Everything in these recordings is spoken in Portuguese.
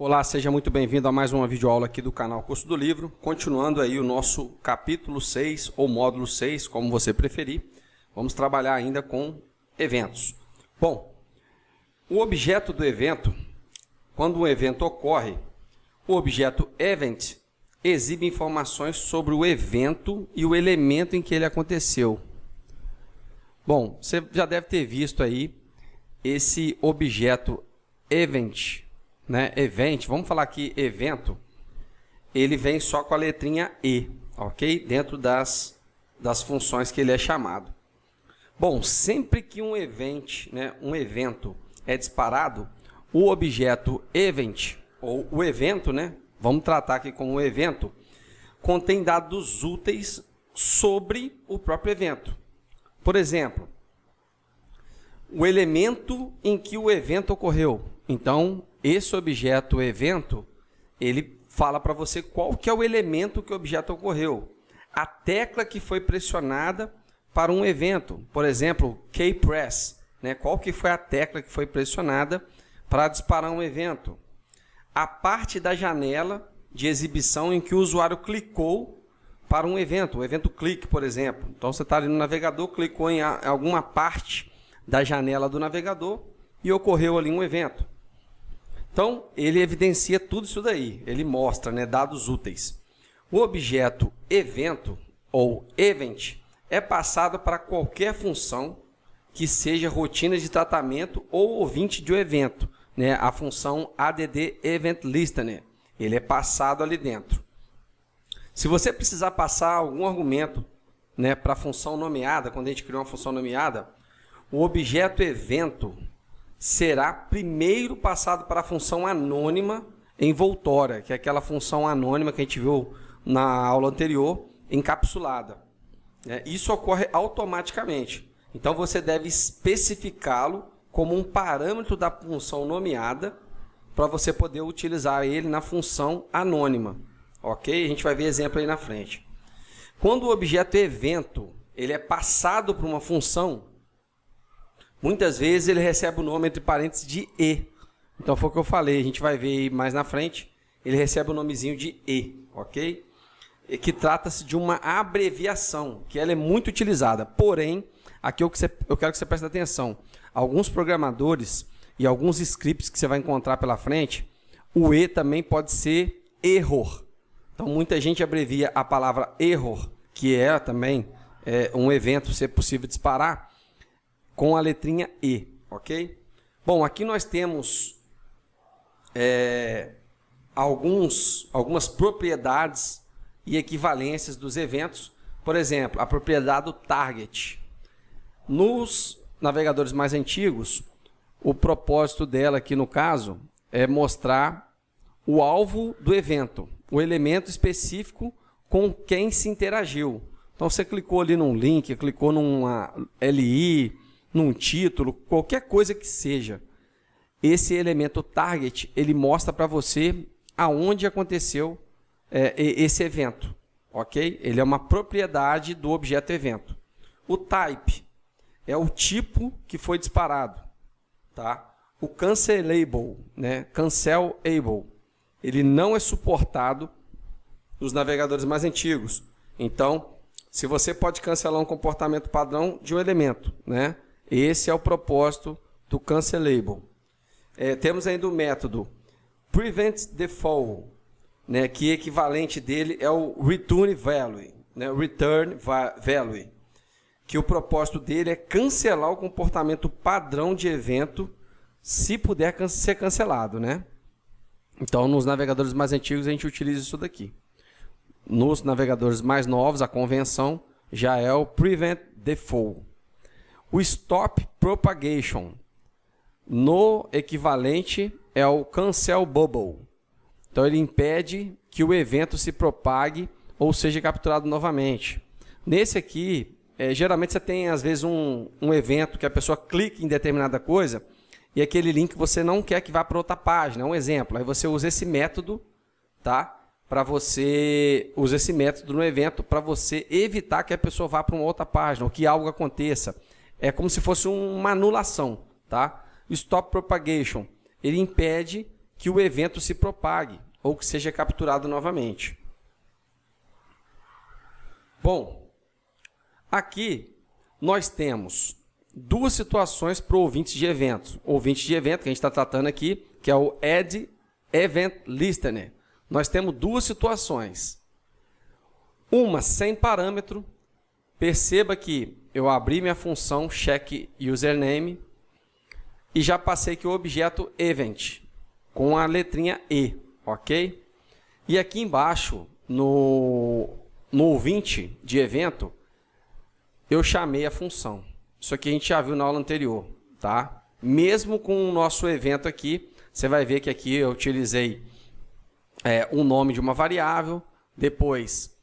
Olá, seja muito bem-vindo a mais uma videoaula aqui do canal Curso do Livro, continuando aí o nosso capítulo 6 ou módulo 6, como você preferir. Vamos trabalhar ainda com eventos. Bom, o objeto do evento, quando um evento ocorre, o objeto event exibe informações sobre o evento e o elemento em que ele aconteceu. Bom, você já deve ter visto aí esse objeto event, né? Event, vamos falar aqui evento, ele vem só com a letrinha E, ok? Dentro das funções que ele é chamado. Bom, sempre que um evento é disparado, o objeto event, ou o evento, né? Vamos tratar aqui como um evento, contém dados úteis sobre o próprio evento. Por exemplo, o elemento em que o evento ocorreu. Então, esse objeto evento, ele fala para você qual que é o elemento que o objeto ocorreu. A tecla que foi pressionada para um evento. Por exemplo, key press, né? Qual que foi a tecla que foi pressionada para disparar um evento. A parte da janela de exibição em que o usuário clicou para um evento. O evento clique, por exemplo. Então, você está ali no navegador, clicou em alguma parte da janela do navegador e ocorreu ali um evento. Então, ele evidencia tudo isso daí, ele mostra, né, dados úteis. O objeto evento ou event é passado para qualquer função que seja rotina de tratamento ou ouvinte de um evento, né, a função add event listener, ele é passado ali dentro. Se você precisar passar algum argumento, né, para a função nomeada, quando a gente criou uma função nomeada, o objeto evento será primeiro passado para a função anônima envoltória, que é aquela função anônima que a gente viu na aula anterior, encapsulada. Isso ocorre automaticamente. Então, você deve especificá-lo como um parâmetro da função nomeada para você poder utilizar ele na função anônima. Ok? A gente vai ver exemplo aí na frente. Quando o objeto evento ele é passado para uma função, muitas vezes ele recebe o nome entre parênteses de E. Então foi o que eu falei, a gente vai ver aí mais na frente, ele recebe o nomezinho de E, ok? E que trata-se de uma abreviação, que ela é muito utilizada. Porém, aqui eu quero que você preste atenção. Alguns programadores e alguns scripts que você vai encontrar pela frente, o E também pode ser error. Então muita gente abrevia a palavra error, que é também um evento ser possível disparar, com a letrinha E, ok? Bom, aqui nós temos algumas propriedades e equivalências dos eventos. Por exemplo, a propriedade do target. Nos navegadores mais antigos, o propósito dela aqui no caso é mostrar o alvo do evento, o elemento específico com quem se interagiu. Então você clicou ali num link, clicou numa LI, num título, qualquer coisa que seja, esse elemento target, ele mostra para você aonde aconteceu esse evento, ok? Ele é uma propriedade do objeto evento. O type é o tipo que foi disparado, tá? O cancelable, né? Cancelable, ele não é suportado nos navegadores mais antigos. Então, se você pode cancelar um comportamento padrão de um elemento, né? Esse é o propósito do cancelable. Temos ainda o método prevent default, né, que equivalente dele é o return value, né, que o propósito dele é cancelar o comportamento padrão de evento se puder ser cancelado, né? Então, nos navegadores mais antigos a gente utiliza isso daqui. Nos navegadores mais novos, a convenção já é o prevent default. O stop propagation, no equivalente, é o cancel bubble. Então, ele impede que o evento se propague ou seja capturado novamente. Nesse aqui, geralmente você tem, às vezes, um evento que a pessoa clica em determinada coisa e aquele link você não quer que vá para outra página. É um exemplo. Aí você usa esse método, tá? Usa esse método no evento para você evitar que a pessoa vá para uma outra página ou que algo aconteça. É como se fosse uma anulação, tá? Stop propagation, ele impede que o evento se propague ou que seja capturado novamente. Bom, aqui nós temos duas situações para o ouvinte de eventos. O ouvinte de evento que a gente está tratando aqui, que é o Add Event Listener. Nós temos duas situações. Uma sem parâmetro. Perceba que eu abri minha função check username e já passei aqui o objeto event com a letrinha E, ok? E aqui embaixo, no ouvinte de evento, eu chamei a função. Isso aqui a gente já viu na aula anterior, tá? Mesmo com o nosso evento aqui, você vai ver que aqui eu utilizei o nome de uma variável, depois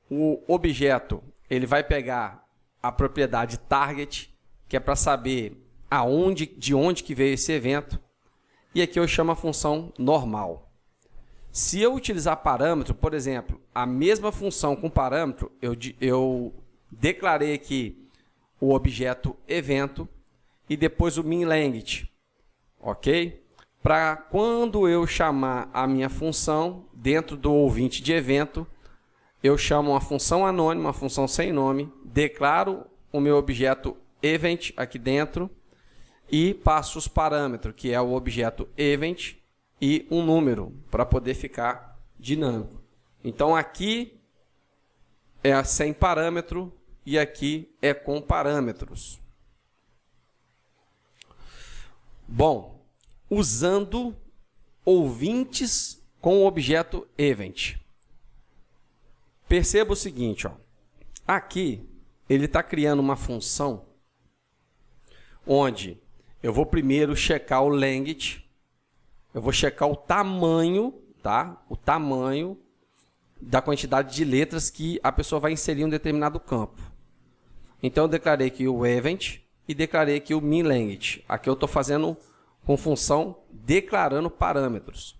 o objeto ele vai pegar a propriedade target, que é para saber de onde que veio esse evento, e aqui eu chamo a função normal. Se eu utilizar parâmetro, por exemplo, a mesma função com parâmetro, eu declarei aqui o objeto evento e depois o min_length, ok? Para quando eu chamar a minha função dentro do ouvinte de evento, eu chamo uma função anônima, uma função sem nome, declaro o meu objeto event aqui dentro e passo os parâmetros, que é o objeto event e um número, para poder ficar dinâmico. Então aqui é sem parâmetro e aqui é com parâmetros. Bom, usando ouvintes com o objeto event. Perceba o seguinte, ó. Aqui ele está criando uma função onde eu vou primeiro checar o length, eu vou checar o tamanho, tá? O tamanho da quantidade de letras que a pessoa vai inserir em um determinado campo. Então eu declarei aqui o event e declarei aqui o min_length. Aqui eu estou fazendo com função declarando parâmetros.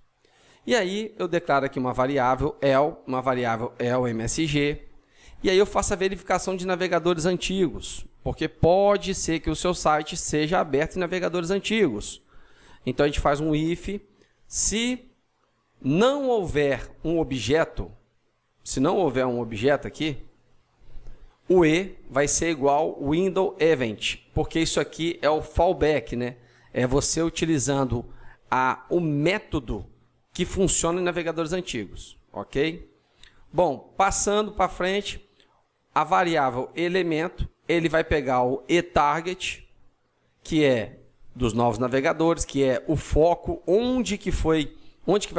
E aí eu declaro aqui uma variável elMSG, e aí eu faço a verificação de navegadores antigos, porque pode ser que o seu site seja aberto em navegadores antigos. Então a gente faz um if, se não houver um objeto, aqui, o E vai ser igual window event, porque isso aqui é o fallback, né? É você utilizando o método que funciona em navegadores antigos, ok? Bom, passando para frente, a variável elemento, ele vai pegar o eTarget, que é dos novos navegadores, que é o foco, onde que vai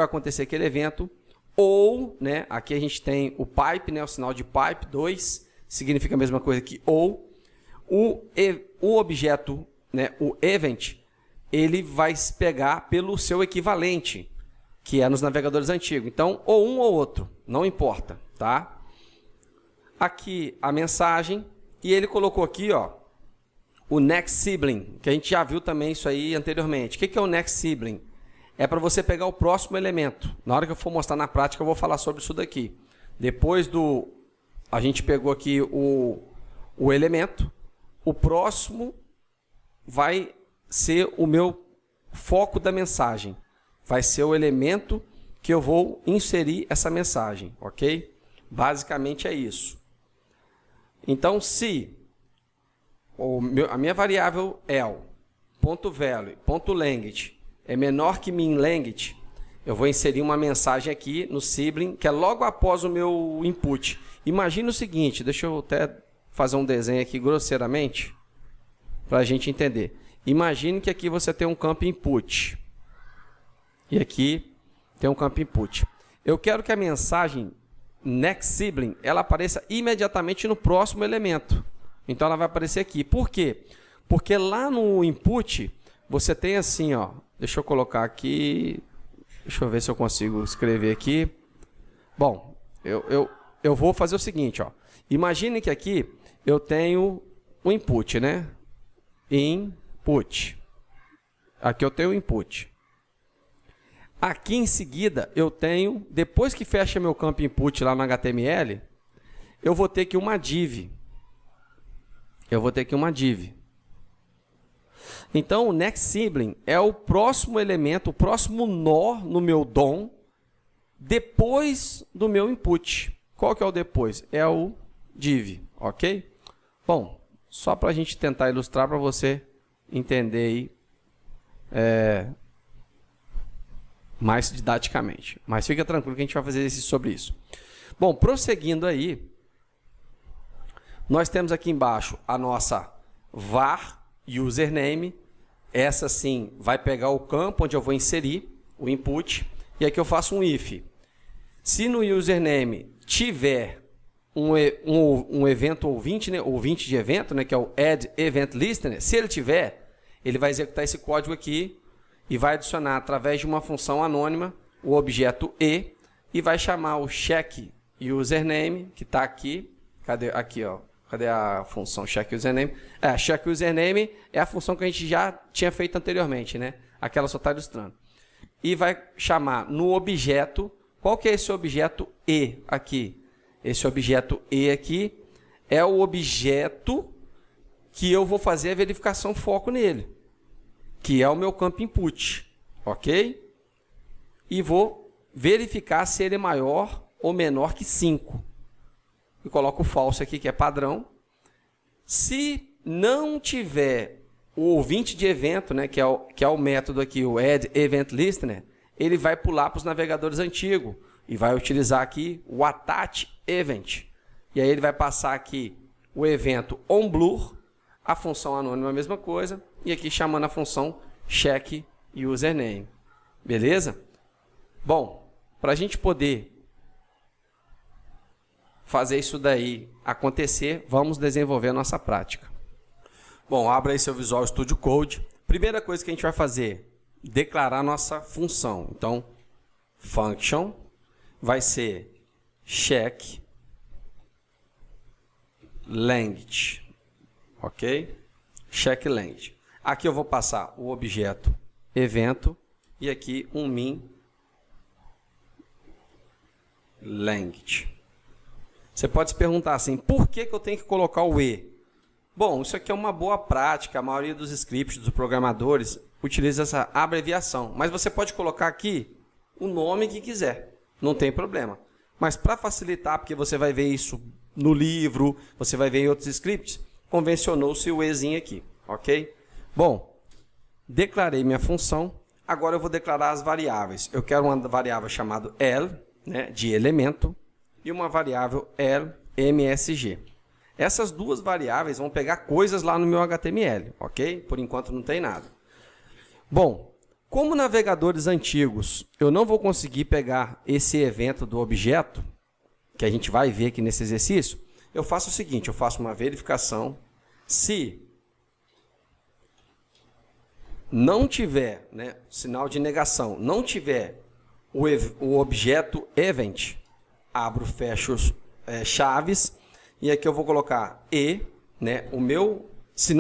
acontecer aquele evento, ou, né, aqui a gente tem o pipe, né, o sinal de pipe 2, significa a mesma coisa que ou, o objeto, né, o event, ele vai se pegar pelo seu equivalente, que é nos navegadores antigos. Então, ou um ou outro, não importa, tá? Aqui a mensagem, e ele colocou aqui, ó, o next sibling, que a gente já viu também isso aí anteriormente. O que é o next sibling? É para você pegar o próximo elemento. Na hora que eu for mostrar na prática, eu vou falar sobre isso daqui. Depois a gente pegou aqui o elemento, o próximo vai ser o meu foco da mensagem. Vai ser o elemento que eu vou inserir essa mensagem, ok? Basicamente é isso. Então, se a minha variável el.value.length é menor que min_length, eu vou inserir uma mensagem aqui no sibling, que é logo após o meu input. Imagina o seguinte, deixa eu até fazer um desenho aqui grosseiramente, para a gente entender. Imagine que aqui você tem um campo input. E aqui tem um campo input. Eu quero que a mensagem next sibling ela apareça imediatamente no próximo elemento. Então ela vai aparecer aqui. Por quê? Porque lá no input você tem assim, ó. Deixa eu colocar aqui. Deixa eu ver se eu consigo escrever aqui. Bom, eu vou fazer o seguinte, ó. Imagine que aqui eu tenho o input, né? Input. Aqui eu tenho o input. Aqui em seguida eu tenho, depois que fecha meu campo input lá no HTML, eu vou ter aqui uma div. Então, o next sibling é o próximo elemento, o próximo nó no meu DOM, depois do meu input. Qual que é o depois? É o div, ok? Bom, só para a gente tentar ilustrar para você entender aí, mais didaticamente. Mas fica tranquilo que a gente vai fazer exercício sobre isso. Bom, prosseguindo aí, nós temos aqui embaixo a nossa var username. Essa sim vai pegar o campo onde eu vou inserir o input. E aqui eu faço um if. Se no username tiver um evento ouvinte, né, ouvinte de evento, né, que é o add event listener, se ele tiver, ele vai executar esse código aqui e vai adicionar através de uma função anônima o objeto e vai chamar o check username, que está aqui. Cadê? Aqui, ó. Cadê a função check username? Check username é a função que a gente já tinha feito anteriormente, né? Aquela só está ilustrando. E vai chamar no objeto. Qual que é esse objeto E aqui? Esse objeto E aqui é o objeto que eu vou fazer a verificação foco nele, que é o meu campo input, ok? E vou verificar se ele é maior ou menor que 5. E coloco o false aqui, que é padrão. Se não tiver o ouvinte de evento, né, que é o método aqui, o add event listener, ele vai pular para os navegadores antigos e vai utilizar aqui o attach event. E aí ele vai passar aqui o evento onBlur, a função anônima a mesma coisa, e aqui chamando a função check username. Beleza? Bom, para a gente poder fazer isso daí acontecer, vamos desenvolver a nossa prática. Bom, abra aí seu Visual Studio Code. Primeira coisa que a gente vai fazer, declarar nossa função. Então, function vai ser check length, ok? Check length. Aqui eu vou passar o objeto evento e aqui um min length. Você pode se perguntar assim, por que eu tenho que colocar o E? Bom, isso aqui é uma boa prática, a maioria dos scripts, dos programadores, utiliza essa abreviação. Mas você pode colocar aqui o nome que quiser, não tem problema. Mas para facilitar, porque você vai ver isso no livro, você vai ver em outros scripts, convencionou-se o Ezinho aqui, ok? Bom, declarei minha função, agora eu vou declarar as variáveis. Eu quero uma variável chamada L, né, de elemento, e uma variável LMSG. Essas duas variáveis vão pegar coisas lá no meu HTML, ok? Por enquanto não tem nada. Bom, como navegadores antigos, eu não vou conseguir pegar esse evento do objeto, que a gente vai ver aqui nesse exercício, eu faço o seguinte, eu faço uma verificação. Se não tiver, né, sinal de negação, não tiver o objeto event, abro, fecho chaves, e aqui eu vou colocar né, se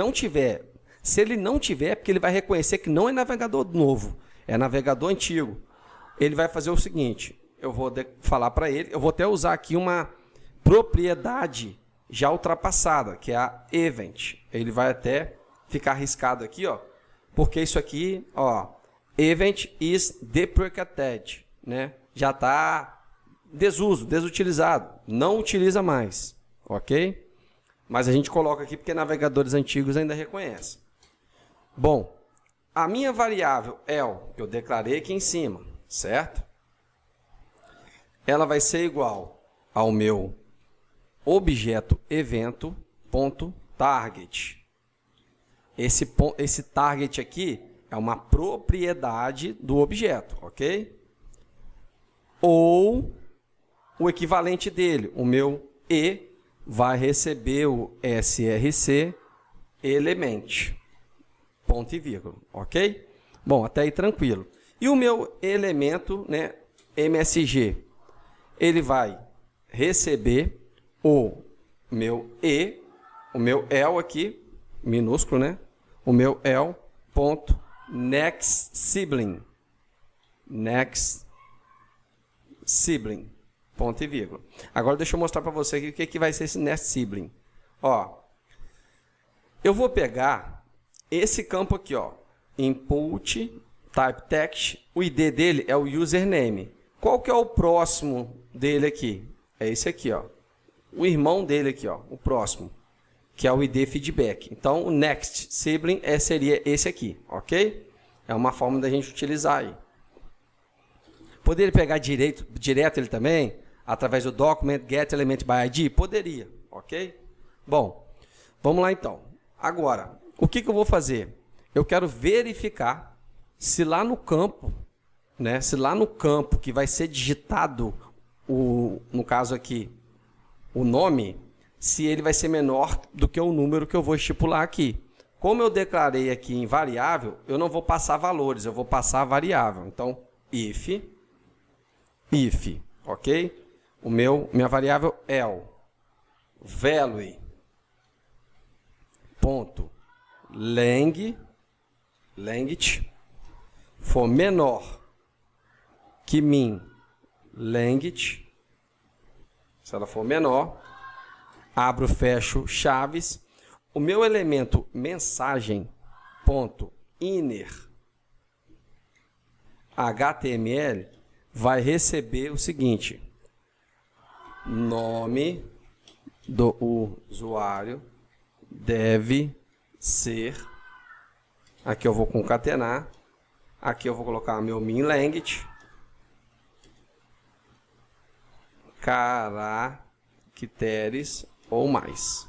ele não tiver, é porque ele vai reconhecer que não é navegador novo, é navegador antigo. Ele vai fazer o seguinte, eu vou falar para ele, eu vou até usar aqui uma propriedade já ultrapassada, que é a event. Ele vai até ficar arriscado aqui, ó, porque isso aqui, ó, event is deprecated, né? Já está desuso, desutilizado, não utiliza mais, ok? Mas a gente coloca aqui porque navegadores antigos ainda reconhecem. Bom, a minha variável L, que eu declarei aqui em cima, certo? Ela vai ser igual ao meu objeto evento.target. Esse target aqui é uma propriedade do objeto, ok? Ou o equivalente dele, o meu E, vai receber o src element, ponto e vírgula, ok? Bom, até aí tranquilo. E o meu elemento, né, MSG, ele vai receber o meu E, o meu L aqui, minúsculo, né? O meu L, ponto, next sibling, ponto e vírgula. Agora deixa eu mostrar para você aqui o que vai ser esse next sibling. Ó, eu vou pegar esse campo aqui, ó, input type text, o ID dele é o username. Qual que é o próximo dele aqui? É esse aqui, ó. O irmão dele aqui, ó, o próximo, que é o ID feedback. Então, o next sibling seria esse aqui, ok? É uma forma da gente utilizar aí. Poderia pegar direto ele também, através do document get element by ID? Poderia, ok? Bom, vamos lá então. Agora, o que eu vou fazer? Eu quero verificar se lá no campo, né, se lá no campo que vai ser digitado, no caso aqui, o nome, se ele vai ser menor do que o número que eu vou estipular aqui. Como eu declarei aqui em variável, eu não vou passar valores, eu vou passar variável. Então, if, ok? Minha variável el, value, ponto, length, for menor que min, length, se ela for menor, abro, fecho, chaves, o meu elemento mensagem, ponto, inner, HTML, vai receber o seguinte, nome do usuário deve ser, aqui eu vou concatenar, aqui eu vou colocar meu min length, caracteres ou mais.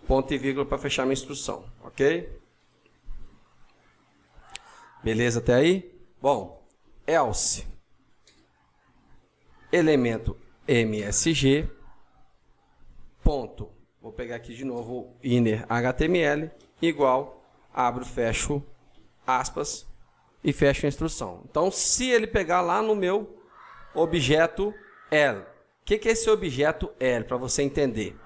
Ponto e vírgula para fechar minha instrução, ok? Beleza até aí? Bom, else, elemento msg, ponto, vou pegar aqui de novo inner HTML, igual, abro, fecho, aspas, e fecho a instrução. Então, se ele pegar lá no meu objeto L, o que é esse objeto L, para você entender?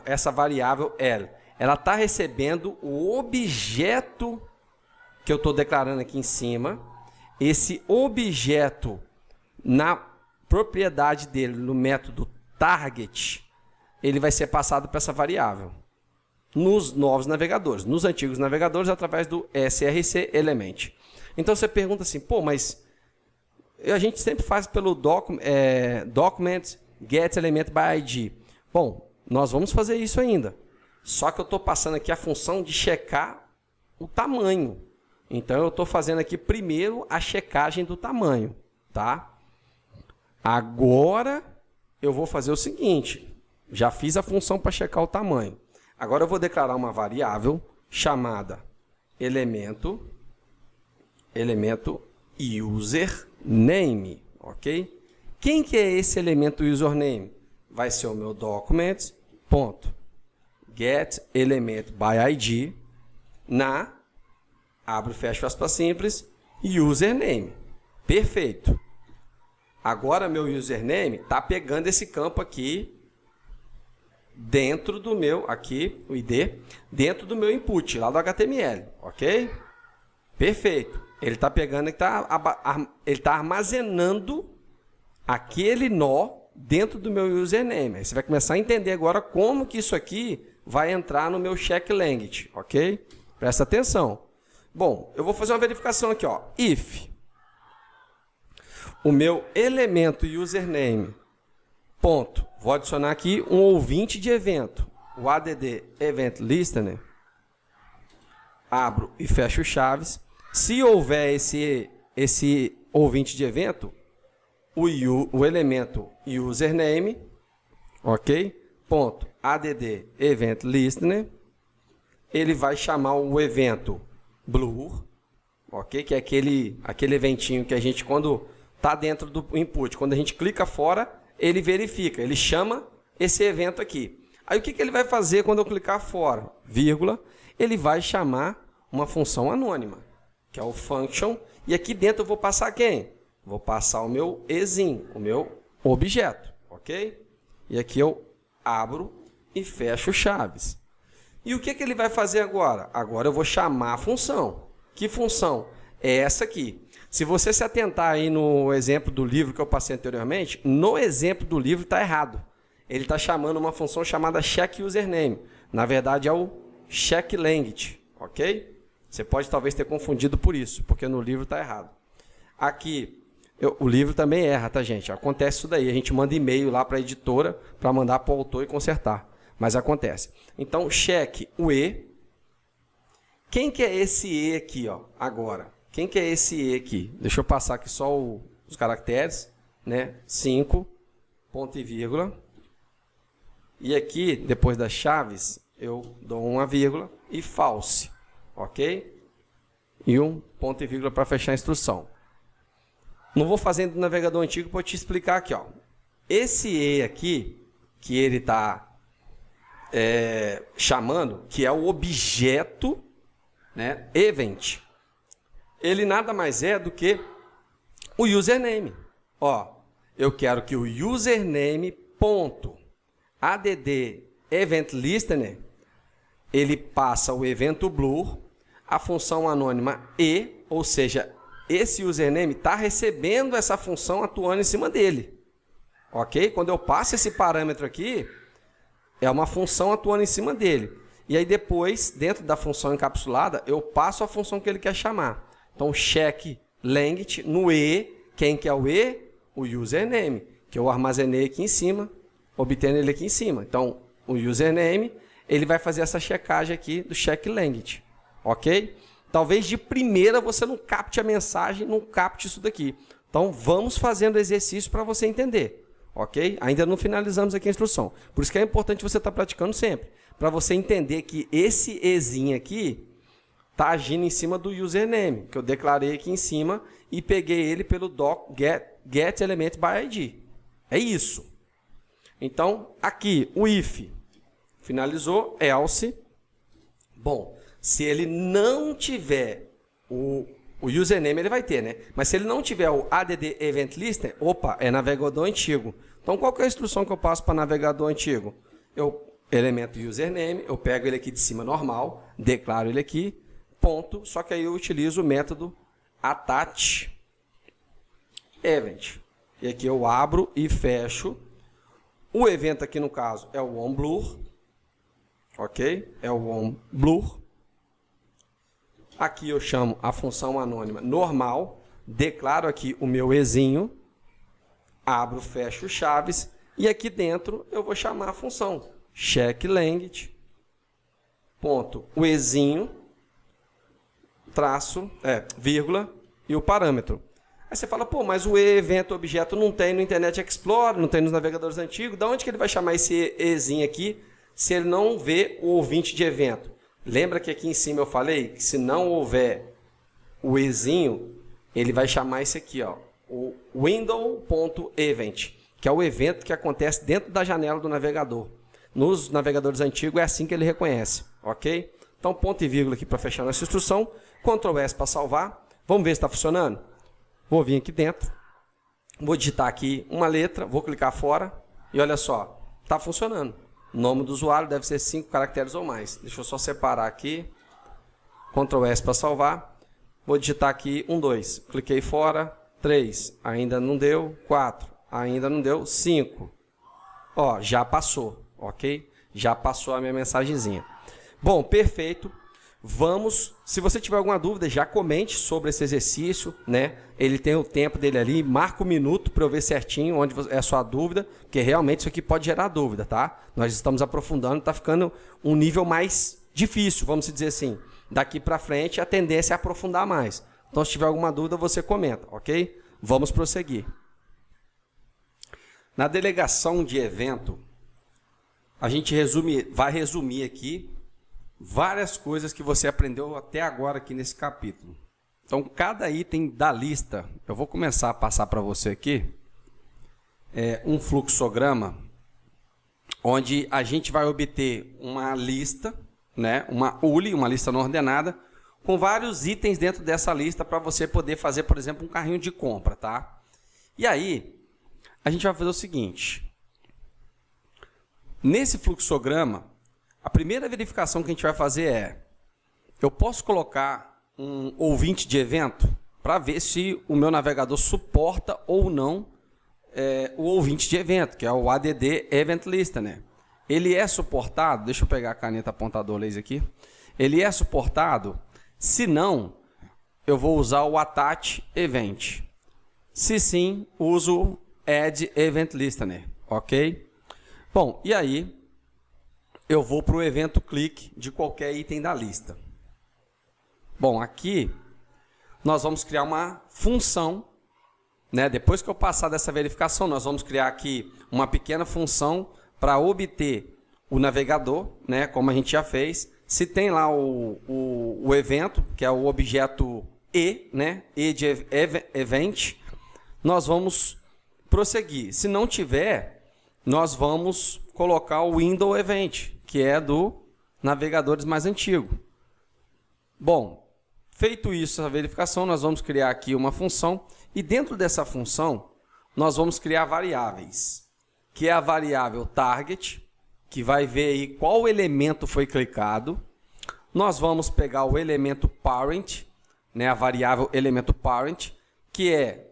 Essa variável L, ela está recebendo o objeto que eu estou declarando aqui em cima. Esse objeto, na propriedade dele, no método target, ele vai ser passado para essa variável. Nos novos navegadores, nos antigos navegadores, através do src element. Então você pergunta assim, pô, mas a gente sempre faz pelo document get element by ID. Bom, nós vamos fazer isso ainda. Só que eu estou passando aqui a função de checar o tamanho. Então, eu estou fazendo aqui primeiro a checagem do tamanho. Tá? Agora, eu vou fazer o seguinte. Já fiz a função para checar o tamanho. Agora, eu vou declarar uma variável chamada elemento username. Ok? Quem que é esse elemento username? Vai ser o meu document, ponto, get element by ID, na, abro e fecho aspas simples, username. Perfeito. Agora, meu username está pegando esse campo aqui, dentro do meu, aqui, o ID, dentro do meu input, lá do HTML, ok? Perfeito. Ele está pegando, ele está armazenando aquele nó dentro do meu username. Aí você vai começar a entender agora como que isso aqui vai entrar no meu check length, ok? Presta atenção. Bom, eu vou fazer uma verificação aqui, ó. If o meu elemento username, ponto, vou adicionar aqui um ouvinte de evento, o add event listener, abro e fecho chaves. Se houver esse ouvinte de evento, o elemento username, ok? Ponto, add event listener, ele vai chamar o evento blur, ok? Que é aquele eventinho que a gente, quando está dentro do input, quando a gente clica fora, ele verifica, ele chama esse evento aqui. Aí o que ele vai fazer quando eu clicar fora? Vírgula, ele vai chamar uma função anônima, que é o function, e aqui dentro eu vou passar quem? Vou passar o meu exim, o meu objeto, ok? E aqui eu abro e fecho chaves. E o que ele vai fazer agora? Agora eu vou chamar a função. Que função? É essa aqui. Se você se atentar aí no exemplo do livro que eu passei anteriormente, no exemplo do livro está errado. Ele está chamando uma função chamada check username. Na verdade, é o check language, ok? Você pode talvez ter confundido por isso, porque no livro está errado. Aqui, o livro também erra, tá, gente? Acontece isso daí. A gente manda e-mail lá para a editora para mandar para o autor e consertar. Mas acontece. Então, check o E. Quem que é esse E aqui, ó? Agora? Quem que é esse E aqui? Deixa eu passar aqui só os caracteres, né? 5, ponto e vírgula. E aqui, depois das chaves, eu dou uma vírgula e false, ok? E um ponto e vírgula para fechar a instrução. Não vou fazer do navegador antigo para te explicar aqui, ó. Esse E aqui, que ele está chamando, que é o objeto, né, event, ele nada mais é do que o username. Ó, eu quero que o username ponto add event listener, ele passa o evento blur, a função anônima e, ou seja, esse username está recebendo essa função atuando em cima dele. Ok? Quando eu passo esse parâmetro aqui, é uma função atuando em cima dele. E aí depois, dentro da função encapsulada, eu passo a função que ele quer chamar. Então, check language no E. Quem que é o E? O username, que eu armazenei aqui em cima, obtendo ele aqui em cima. Então, o username, ele vai fazer essa checagem aqui do check language. Ok? Talvez de primeira você não capte a mensagem, não capte isso daqui. Então, vamos fazendo exercício para você entender. Ok? Ainda não finalizamos aqui a instrução. Por isso que é importante você estar praticando sempre. Para você entender que esse Ezinho aqui está agindo em cima do username, que eu declarei aqui em cima e peguei ele pelo doc get element by ID. É isso. Então, aqui, o if. Finalizou, else. Bom, se ele não tiver o username, ele vai ter, né? Mas se ele não tiver o add event listener, opa, é navegador antigo. Então, qual que é a instrução que eu passo para navegador antigo? Elemento username, eu pego ele aqui de cima normal, declaro ele aqui, ponto, só que aí eu utilizo o método attach event. E aqui eu abro e fecho. O evento aqui, no caso, é o onBlur. Ok? É o onBlur. Aqui eu chamo a função anônima normal, declaro aqui o meu Ezinho, abro, fecho chaves, e aqui dentro eu vou chamar a função check language, ponto, o Ezinho, traço, vírgula, e o parâmetro. Aí você fala, pô, mas o evento objeto não tem no Internet Explorer, não tem nos navegadores antigos, da onde que ele vai chamar esse Ezinho aqui, se ele não vê o ouvinte de evento? Lembra que aqui em cima eu falei que se não houver o Ezinho, ele vai chamar esse aqui, ó, o window.event, que é o evento que acontece dentro da janela do navegador. Nos navegadores antigos é assim que ele reconhece, ok? Então, ponto e vírgula aqui para fechar nossa instrução, Ctrl S para salvar, vamos ver se está funcionando? Vou vir aqui dentro, vou digitar aqui uma letra, vou clicar fora e olha só, está funcionando. O nome do usuário deve ser 5 caracteres ou mais. Deixa eu só separar aqui, Ctrl S para salvar, vou digitar aqui 1, 2, cliquei fora, 3, ainda não deu, 4, ainda não deu, 5. Ó, já passou, ok? Já passou a minha mensagenzinha. Bom, perfeito. Vamos, se você tiver alguma dúvida, já comente sobre esse exercício, né? Ele tem o tempo dele ali, marca um minuto para eu ver certinho onde é a sua dúvida, porque realmente isso aqui pode gerar dúvida, tá? Nós estamos aprofundando, está ficando um nível mais difícil, vamos dizer assim. Daqui para frente a tendência é aprofundar mais. Então, se tiver alguma dúvida, você comenta, ok? Vamos prosseguir. Na delegação de evento, a gente vai resumir aqui várias coisas que você aprendeu até agora aqui nesse capítulo. Então, cada item da lista, eu vou começar a passar para você aqui, um fluxograma, onde a gente vai obter uma lista, né, uma ULI, uma lista não ordenada, com vários itens dentro dessa lista para você poder fazer, por exemplo, um carrinho de compra, tá? E aí, a gente vai fazer o seguinte. Nesse fluxograma, a primeira verificação que a gente vai fazer é, eu posso colocar um ouvinte de evento para ver se o meu navegador suporta ou não o ouvinte de evento, que é o ADD Event Listener. ele é suportado, deixa eu pegar a caneta apontador laser aqui, ele é suportado, se não, eu vou usar o attach event. Se sim, uso add event listener, ok? Bom, e aí eu vou para o evento click de qualquer item da lista. Bom, aqui nós vamos criar uma função, né? Depois que eu passar dessa verificação, nós vamos criar aqui uma pequena função para obter o navegador, né? Como a gente já fez. Se tem lá o evento, que é o objeto E, né? E de event, nós vamos prosseguir. Se não tiver, nós vamos colocar o window event, que é do navegadores mais antigo. Bom, feito isso, a verificação, nós vamos criar aqui uma função e dentro dessa função nós vamos criar variáveis, que é a variável target, que vai ver aí qual elemento foi clicado. Nós vamos pegar o elemento parent, né, a variável elemento parent, que é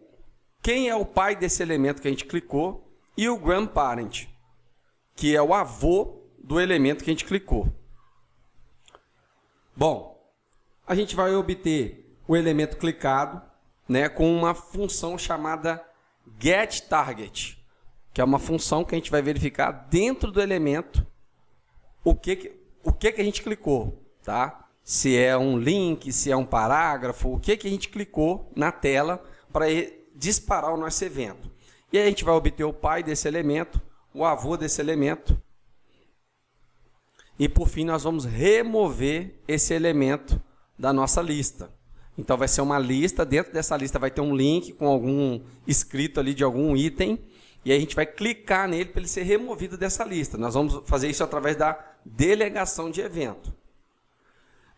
quem é o pai desse elemento que a gente clicou, e o grandparent, que é o avô do elemento que a gente clicou. Bom, a gente vai obter o elemento clicado, né, com uma função chamada getTarget, que é uma função que a gente vai verificar dentro do elemento o que a gente clicou, tá? Se é um link, se é um parágrafo, o que a gente clicou na tela para disparar o nosso evento. E aí a gente vai obter o pai desse elemento, o avô desse elemento, e por fim nós vamos remover esse elemento da nossa lista. Então vai ser uma lista, dentro dessa lista vai ter um link com algum escrito ali de algum item, e aí a gente vai clicar nele para ele ser removido dessa lista. Nós vamos fazer isso através da delegação de evento.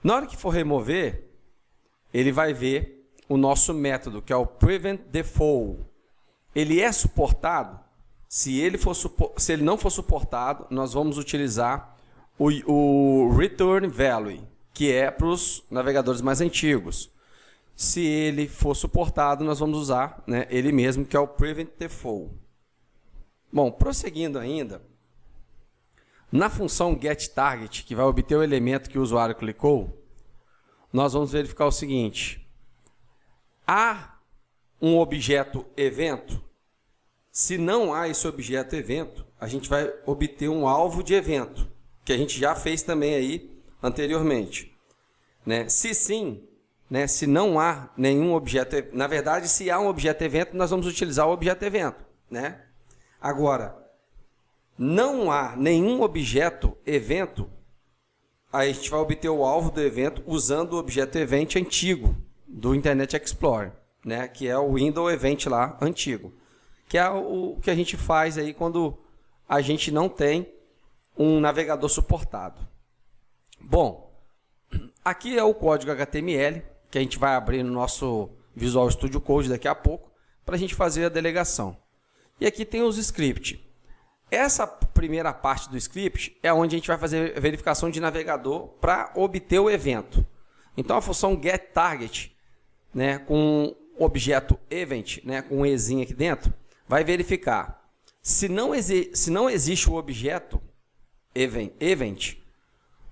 Na hora que for remover, ele vai ver o nosso método, que é o preventDefault. Ele é suportado? Se ele não for suportado, nós vamos utilizar o return value, que é para os navegadores mais antigos. Se ele for suportado, nós vamos usar, né, ele mesmo, que é o preventDefault. Bom, prosseguindo ainda, na função getTarget, que vai obter o elemento que o usuário clicou, nós vamos verificar o seguinte: há um objeto evento? Se não há esse objeto evento, a gente vai obter um alvo de evento, que a gente já fez também aí anteriormente, né? Se sim, né, se não há nenhum objeto, na verdade, se há um objeto evento, nós vamos utilizar o objeto evento, né? Agora, não há nenhum objeto evento, aí a gente vai obter o alvo do evento usando o objeto event antigo do Internet Explorer, né, que é o window event lá antigo, que é o que a gente faz aí quando a gente não tem um navegador suportado. Bom, aqui é o código HTML que a gente vai abrir no nosso Visual Studio Code daqui a pouco para a gente fazer a delegação. E aqui tem os scripts. Essa primeira parte do script é onde a gente vai fazer a verificação de navegador para obter o evento. Então a função getTarget, né, com objeto event, né, com um ezinho aqui dentro, vai verificar se não existe o objeto event,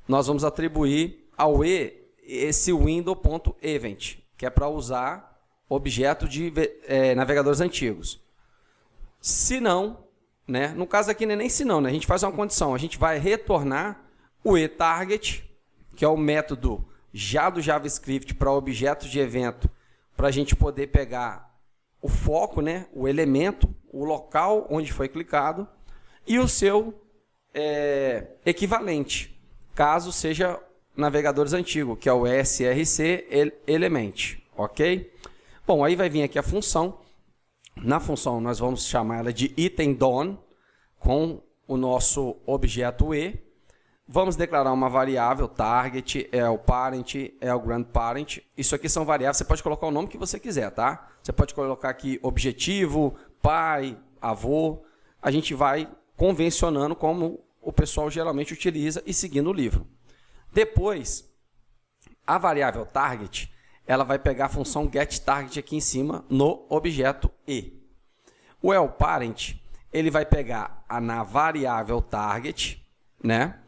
nós vamos atribuir ao E esse window.event, que é para usar objeto de navegadores antigos. Se não, né, no caso aqui não é nem se não, né, a gente faz uma condição, a gente vai retornar o eTarget, que é o método já do JavaScript para objetos de evento, para a gente poder pegar o foco, né, o elemento, o local onde foi clicado e o seu equivalente, caso seja navegadores antigos, que é o src element, ok? Bom, aí vai vir aqui a função. Na função nós vamos chamar ela de itemDone com o nosso objeto E. Vamos declarar uma variável, target, é o parent, é o grandparent. Isso aqui são variáveis, você pode colocar o nome que você quiser, tá? Você pode colocar aqui objetivo, pai, avô. A gente vai convencionando como o pessoal geralmente utiliza e seguindo o livro. Depois, a variável target, ela vai pegar a função getTarget aqui em cima no objeto E. O parent, ele vai pegar na variável target, né,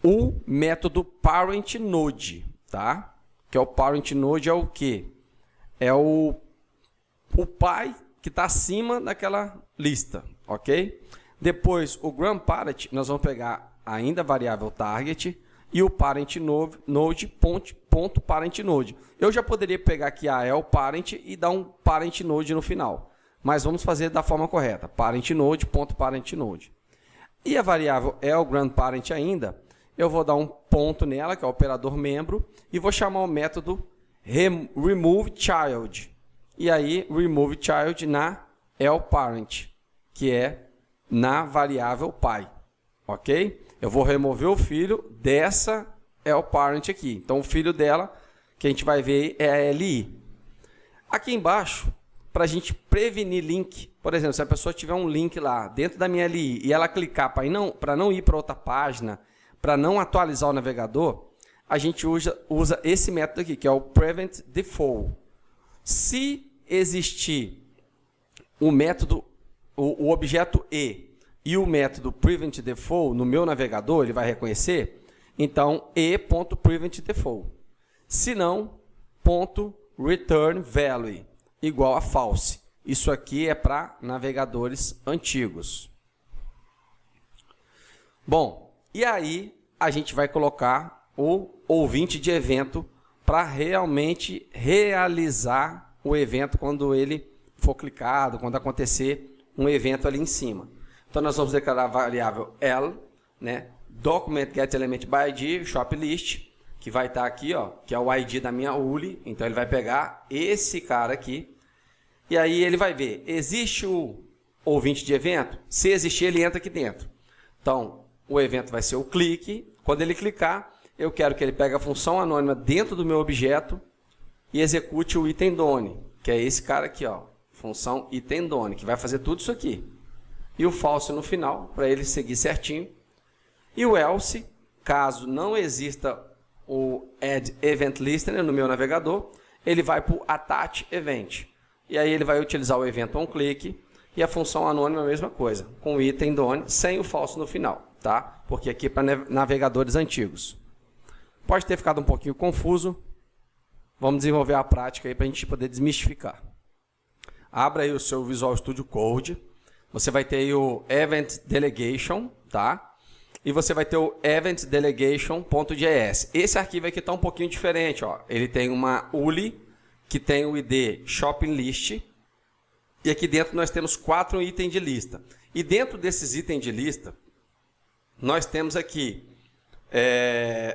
o método parent node, tá? Que é o parent node é o quê? É o pai que está acima daquela lista, ok? Depois, o grandparent, nós vamos pegar ainda a variável target e o parent node, ponto parent node. Eu já poderia pegar aqui a elparent e dar um parent node no final, mas vamos fazer da forma correta, parent node, ponto parent node. E a variável grandparent ainda, eu vou dar um ponto nela, que é o operador membro, e vou chamar o método removeChild. E aí, removeChild na elparent, que é na variável pai, ok? Eu vou remover o filho dessa elparent aqui. Então, o filho dela, que a gente vai ver, é a LI. Aqui embaixo, para a gente prevenir link, por exemplo, se a pessoa tiver um link lá dentro da minha LI e ela clicar para não ir para outra página, para não atualizar o navegador, a gente usa esse método aqui, que é o prevent default. Se existir o método, o objeto e o método prevent default no meu navegador, ele vai reconhecer, então e.preventDefault. Se não, ponto return value igual a false. Isso aqui é para navegadores antigos. Bom, e aí a gente vai colocar o ouvinte de evento para realmente realizar o evento quando ele for clicado, quando acontecer um evento ali em cima. Então, nós vamos declarar a variável L, né? Document get element by ID, shoplist, que vai estar aqui, ó, que é o ID da minha ULI. Então, ele vai pegar esse cara aqui. E aí, ele vai ver, existe o ouvinte de evento? Se existir, ele entra aqui dentro. Então, o evento vai ser o clique. Quando ele clicar, eu quero que ele pegue a função anônima dentro do meu objeto e execute o item done, que é esse cara aqui, ó, função item done, que vai fazer tudo isso aqui. E o false no final, para ele seguir certinho. E o else, caso não exista o add event listener no meu navegador, ele vai para o attach event. E aí ele vai utilizar o evento onClick e a função anônima a mesma coisa, com o item done, sem o false no final, tá? Porque aqui é para navegadores antigos. Pode ter ficado um pouquinho confuso. Vamos desenvolver a prática aí para a gente poder desmistificar. Abra aí o seu Visual Studio Code. Você vai ter aí o Event Delegation, tá? E você vai ter o Event Delegation.js. Esse arquivo aqui está um pouquinho diferente, ó. Ele tem uma ULI que tem o ID Shopping List. E aqui dentro nós temos 4 itens de lista. E dentro desses itens de lista, nós temos aqui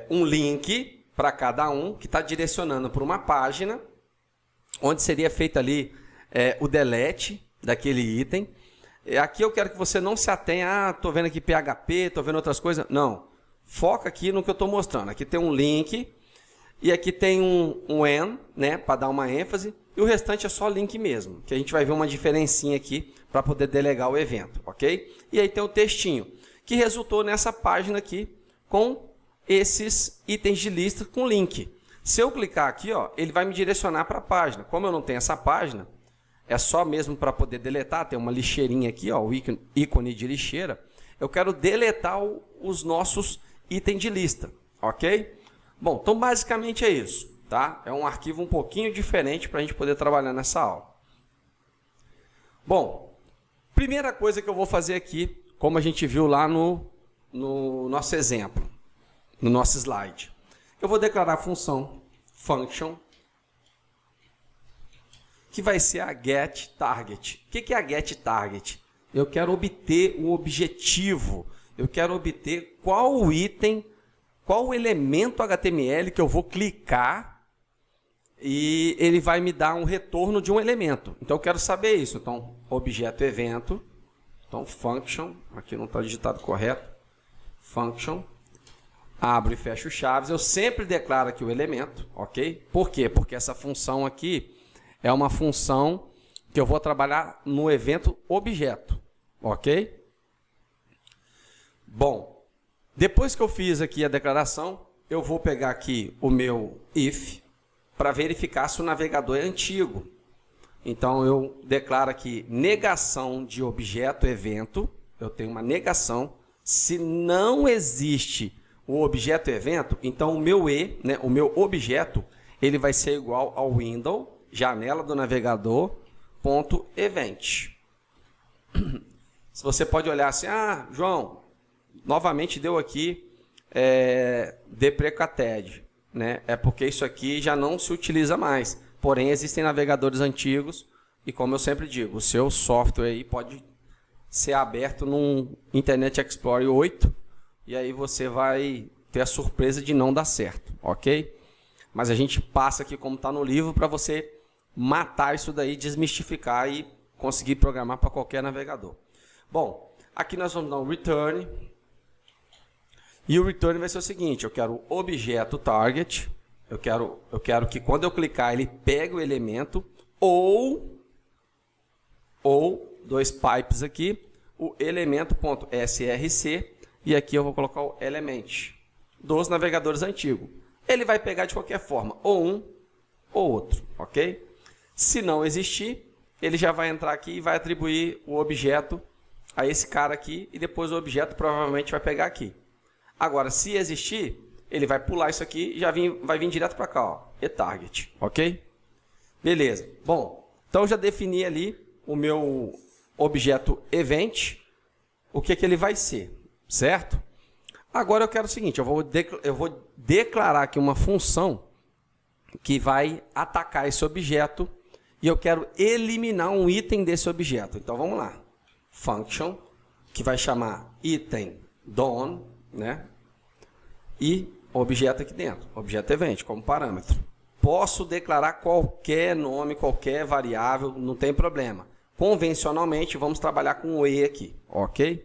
um link para cada um, que está direcionando para uma página, onde seria feito ali o delete daquele item. Aqui eu quero que você não se atenha, estou vendo aqui PHP, estou vendo outras coisas. Não, foca aqui no que eu estou mostrando. Aqui tem um link, e aqui tem um N, né, para dar uma ênfase, e o restante é só link mesmo, que a gente vai ver uma diferencinha aqui para poder delegar o evento, ok? E aí tem o textinho, que resultou nessa página aqui, com esses itens de lista com link. Se eu clicar aqui, ó, ele vai me direcionar para a página. Como eu não tenho essa página, é só mesmo para poder deletar, tem uma lixeirinha aqui, ó, o ícone de lixeira. Eu quero deletar os nossos itens de lista, ok? Bom, então basicamente é isso, tá? É um arquivo um pouquinho diferente para a gente poder trabalhar nessa aula. Bom, primeira coisa que eu vou fazer aqui, como a gente viu lá no nosso exemplo, no nosso slide. Eu vou declarar a função function, que vai ser a getTarget. O que é a getTarget? Eu quero obter o objetivo, eu quero obter qual o item, qual o elemento HTML que eu vou clicar e ele vai me dar um retorno de um elemento. Então eu quero saber isso. Então, objeto evento, então function, aqui não está digitado correto, function, abro e fecho chaves, eu sempre declaro aqui o elemento, ok? Por quê? Porque essa função aqui é uma função que eu vou trabalhar no evento objeto, ok? Bom, depois que eu fiz aqui a declaração, eu vou pegar aqui o meu if para verificar se o navegador é antigo. Então, eu declaro aqui negação de objeto evento, eu tenho uma negação Se não existe o objeto evento, então o meu E, né, o meu objeto, ele vai ser igual ao window, janela do navegador, ponto event. Se você pode olhar assim, João, novamente deu aqui deprecated, né? É porque isso aqui já não se utiliza mais. Porém, existem navegadores antigos e, como eu sempre digo, o seu software aí pode ser aberto num Internet Explorer 8 e aí você vai ter a surpresa de não dar certo, ok? Mas a gente passa aqui como está no livro para você matar isso daí, desmistificar e conseguir programar para qualquer navegador. Bom, aqui nós vamos dar um return. E o return vai ser o seguinte, eu quero o objeto target, eu quero que quando eu clicar ele pegue o elemento, ou dois pipes aqui, o elemento.src, e aqui eu vou colocar o element dos navegadores antigos. Ele vai pegar de qualquer forma, ou um ou outro, ok? Se não existir, ele já vai entrar aqui e vai atribuir o objeto a esse cara aqui, e depois o objeto provavelmente vai pegar aqui. Agora, se existir, ele vai pular isso aqui e vai vir direto para cá, ó, eTarget, ok? Beleza. Bom, então eu já defini ali o meu objeto event, o que ele vai ser, certo? Agora eu quero o seguinte, eu vou declarar aqui uma função que vai atacar esse objeto e eu quero eliminar um item desse objeto. Então vamos lá. Function, que vai chamar item done, né? E objeto aqui dentro, objeto event, como parâmetro. Posso declarar qualquer nome, qualquer variável, não tem problema. Convencionalmente, vamos trabalhar com o E aqui, ok?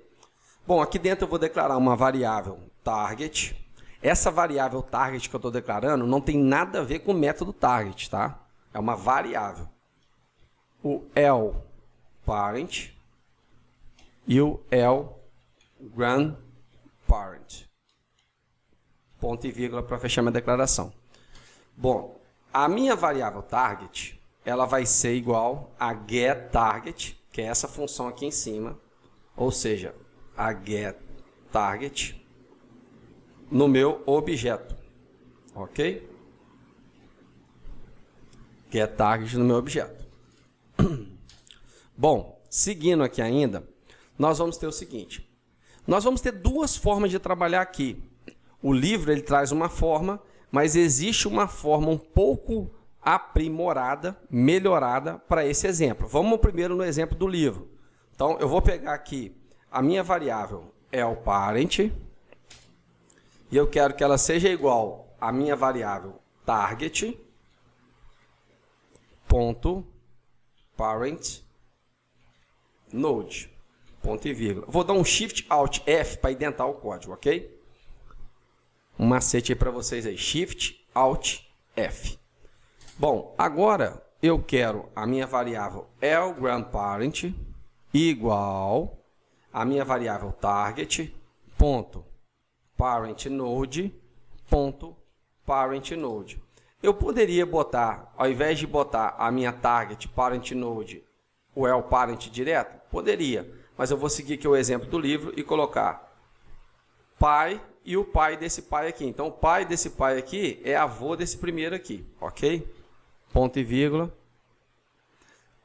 Bom, aqui dentro eu vou declarar uma variável target. Essa variável target que eu estou declarando não tem nada a ver com o método target, tá? É uma variável. O L_parent e o L_grandparent. Ponto e vírgula para fechar minha declaração. Bom, a minha variável target, ela vai ser igual a getTarget, que é essa função aqui em cima, ou seja, a getTarget no meu objeto, ok? GetTarget no meu objeto. Bom, seguindo aqui ainda, nós vamos ter o seguinte, nós vamos ter duas formas de trabalhar aqui. O livro ele traz uma forma, mas existe uma forma um pouco aprimorada, melhorada para esse exemplo. Vamos primeiro no exemplo do livro. Então, eu vou pegar aqui a minha variável L_parent e eu quero que ela seja igual à minha variável target ponto parent node ponto e vírgula. Vou dar um Shift Alt F para indentar o código, ok? Um macete aí para vocês aí, Shift Alt F. Bom, agora eu quero a minha variável L_grandparent igual a minha variável target ponto parent node ponto parent node. Eu poderia botar, ao invés de botar a minha target parent node, o L_parent direto? Poderia, mas eu vou seguir aqui o exemplo do livro e colocar pai e o pai desse pai aqui. Então, o pai desse pai aqui é avô desse primeiro aqui, ok? Ponto e vírgula.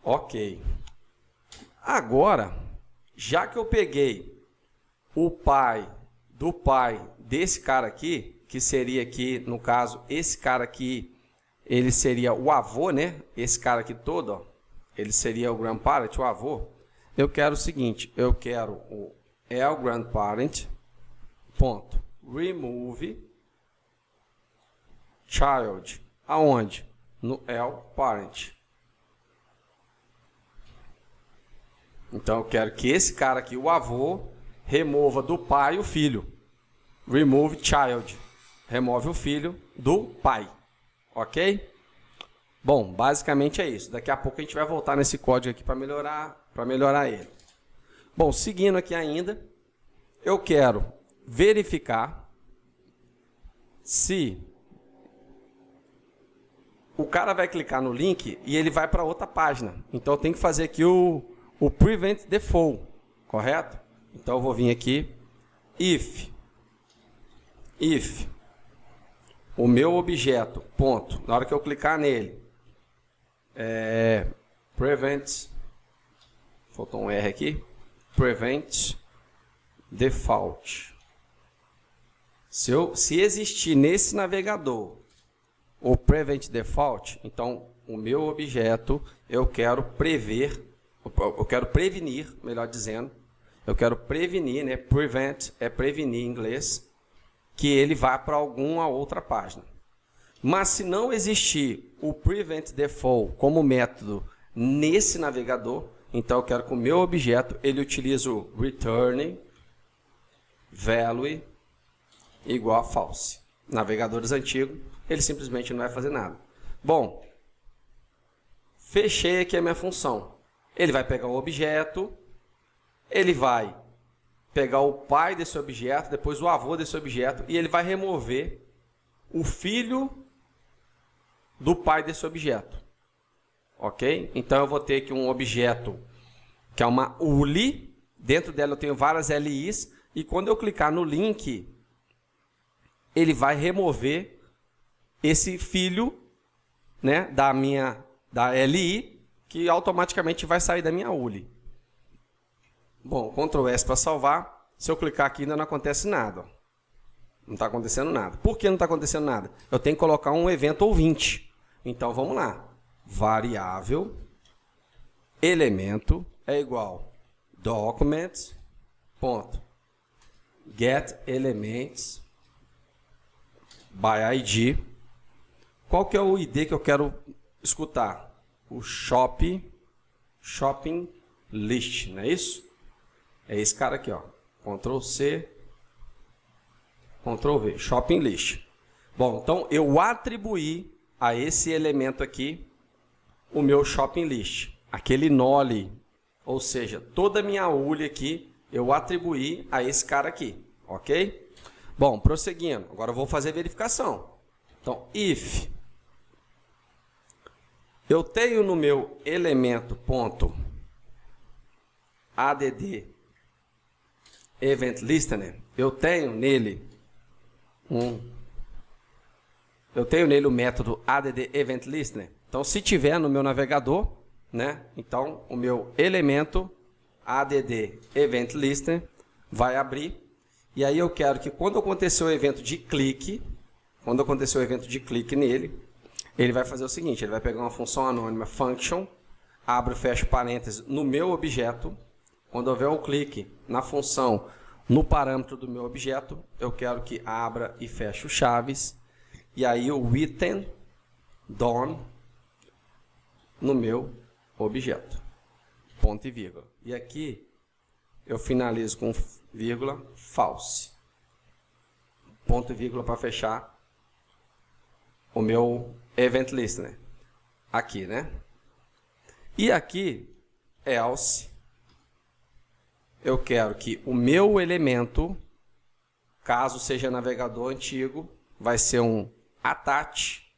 Ok. Agora, já que eu peguei o pai do pai desse cara aqui, que seria aqui, no caso, esse cara aqui, ele seria o avô, né? Esse cara aqui todo, ó, ele seria o grandparent, o avô. Eu quero o seguinte, eu quero o L_grandparent, ponto, remove child. Aonde? No L_parent. Então, eu quero que esse cara aqui, o avô, remova do pai o filho. Remove child. Remove o filho do pai. Ok? Bom, basicamente é isso. Daqui a pouco a gente vai voltar nesse código aqui para melhorar ele. Bom, seguindo aqui ainda, eu quero verificar se o cara vai clicar no link e ele vai para outra página. Então, eu tenho que fazer aqui o Prevent Default, correto? Então, eu vou vir aqui if o meu objeto, ponto, na hora que eu clicar nele, prevent, faltou um R aqui, prevent default. Se existir nesse navegador o prevent default, então o meu objeto eu quero prevenir, melhor dizendo, eu quero prevenir, né? Prevent é prevenir em inglês, que ele vá para alguma outra página. Mas se não existir o prevent default como método nesse navegador, então eu quero que o meu objeto ele utilize o return value igual a false. Navegadores antigos, ele simplesmente não vai fazer nada. Bom, fechei aqui a minha função. Ele vai pegar o objeto, ele vai pegar o pai desse objeto, depois o avô desse objeto, e ele vai remover o filho do pai desse objeto. Ok? Então eu vou ter aqui um objeto que é uma ULI, dentro dela eu tenho várias LIs, e quando eu clicar no link, ele vai remover esse filho, né, da LI, que automaticamente vai sair da minha ULI. Bom, Ctrl S para salvar. Se eu clicar aqui ainda não acontece nada. Não está acontecendo nada. Por que não está acontecendo nada? Eu tenho que colocar um evento ouvinte. Então vamos lá. Variável elemento é igual document ponto get elements by ID. Qual que é o ID que eu quero escutar? O shopping list, não é isso? É esse cara aqui, ó. Ctrl C, Ctrl V, shopping list. Bom, então eu atribuí a esse elemento aqui o meu shopping list, aquele nole, ou seja, toda a minha ULI aqui eu atribuí a esse cara aqui, ok? Bom, prosseguindo, agora eu vou fazer verificação. Então, if eu tenho no meu elemento ponto add event listener, eu tenho nele o método add event listener. Então, se tiver no meu navegador, né? Então, o meu elemento add event listener vai abrir. E aí eu quero que quando acontecer o evento de clique, nele, ele vai fazer o seguinte, ele vai pegar uma função anônima function, abre e fecha parênteses no meu objeto. Quando houver um clique na função, no parâmetro do meu objeto, eu quero que abra e feche o chaves. E aí o item done no meu objeto. Ponto e vírgula. E aqui eu finalizo com vírgula false. Ponto e vírgula para fechar o meu event listener. Aqui, né? E aqui, else, eu quero que o meu elemento, caso seja navegador antigo, vai ser um attach